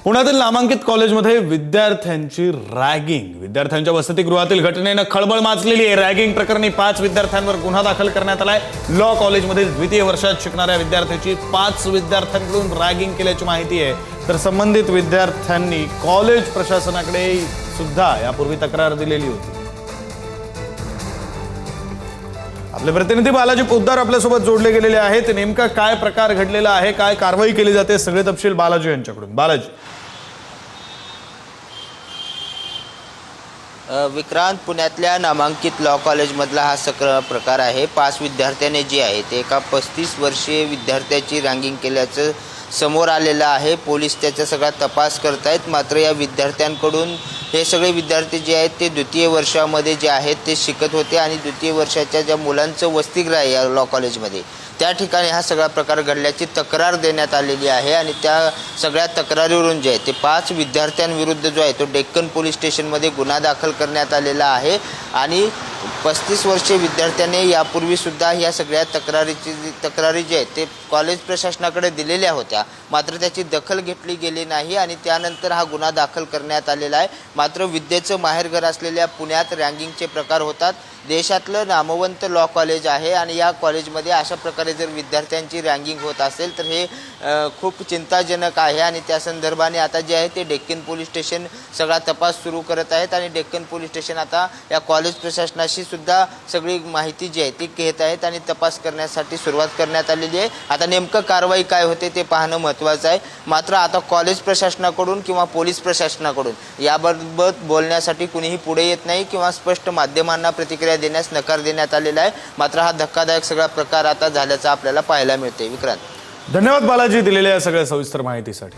पुण्यातील नामांकित कॉलेजमध्ये विद्यार्थ्यांची रॅगिंग। विद्यार्थ्यांच्या वसतिगृहातील घटनेने खळबळ माजलेली आहे। रॅगिंग प्रकरणी 5 विद्यार्थ्यांवर गुन्हा दाखल करण्यात आलाय। लॉ कॉलेजमधील द्वितीय वर्षात शिकणाऱ्या विद्यार्थ्याची 5 विद्यार्थ्यांकडून रॅगिंग केल्याची माहिती आहे। तर संबंधित विद्यार्थ्यांनी कॉलेज प्रशासनाकडे सुद्धा यापूर्वी तक्रार दिलेली होती। आपले प्रतिनिधी बालाजी पोद्दार आपल्यासोबत जोडले गेलेले आहेत। नेमका काय प्रकार घडलेला आहे, काय कारवाई केली जाते, सगळे तपशील बालाजी यांच्याकडून। बालाजी। विक्रांत, पुण्यातल्या नामांकित लॉ कॉलेजमधला हा सगळा प्रकार आहे। 5 विद्यार्थ्यांनी जे आहे ते एका 35 वर्षीय विद्यार्थ्याची रॅगिंग केल्याचं समोर आलेलं आहे। पोलीस त्याचा सगळा तपास करतायत। मात्र या विद्यार्थ्यांकडून हे सगळे विद्यार्थी जे आहेत ते द्वितीय वर्षामध्ये जे आहेत ते शिकत होते आणि द्वितीय वर्षाच्या ज्या मुलांचं वसतिगृह आहे या लॉ कॉलेजमध्ये त्या ठिकाणी हा सगळा प्रकार घडल्याची तक्रार देण्यात आलेली आहे। आणि त्या सगळ्या तक्रारीवरून जे आहे ते 5 विद्यार्थ्यांविरुद्ध जो आहे तो डेक्कन पोलीस स्टेशनमध्ये गुन्हा दाखल करण्यात आलेला आहे। आणि 35 वर्षीय विद्यार्थ्याने यापूर्वीसुद्धा या सगळ्या तक्रारी जे आहेत ते कॉलेज प्रशासनाकडे दिलेल्या होत्या, मात्र त्याची दखल घेतली गेली नाही आणि त्यानंतर हा गुन्हा दाखल करण्यात आलेला आहे। मात्र विद्येचं माहेरघर असलेल्या पुण्यात रॅगिंगचे प्रकार होतात। देशातलं नामवंत लॉ कॉलेज आहे आणि या कॉलेजमध्ये अशा प्रकारे जर विद्यार्थ्यांची रॅगिंग होत असेल तर हे खूप चिंताजनक आहे। आणि त्या संदर्भाने आता जे आहे ते डेक्कन पोलीस स्टेशन सगळा तपास सुरू करत आहेत आणि डेक्कन पोलीस स्टेशन आता या कॉलेज प्रशासनाशी सुद्धा सगळी माहिती जी आहे ती घेत आहेत आणि तपास करण्यासाठी सुरुवात करण्यात आलेली आहे। आता नेमकं कारवाई काय होते ते पाहणं महत्त्वाचं आहे। मात्र आता कॉलेज प्रशासनाकडून किंवा पोलीस प्रशासनाकडून याबाबत बोलण्यासाठी कुणीही पुढे येत नाही किंवा स्पष्ट माध्यमांना प्रतिक्रिया देण्यास नकार देण्यात आलेला आहे। मात्र हा धक्कादायक सगळा प्रकार आता झाल्याचं आपल्याला पाहायला मिळते। विक्रांत, धन्यवाद बालाजी दिलेल्या या सगळ्या सविस्तर माहितीसाठी।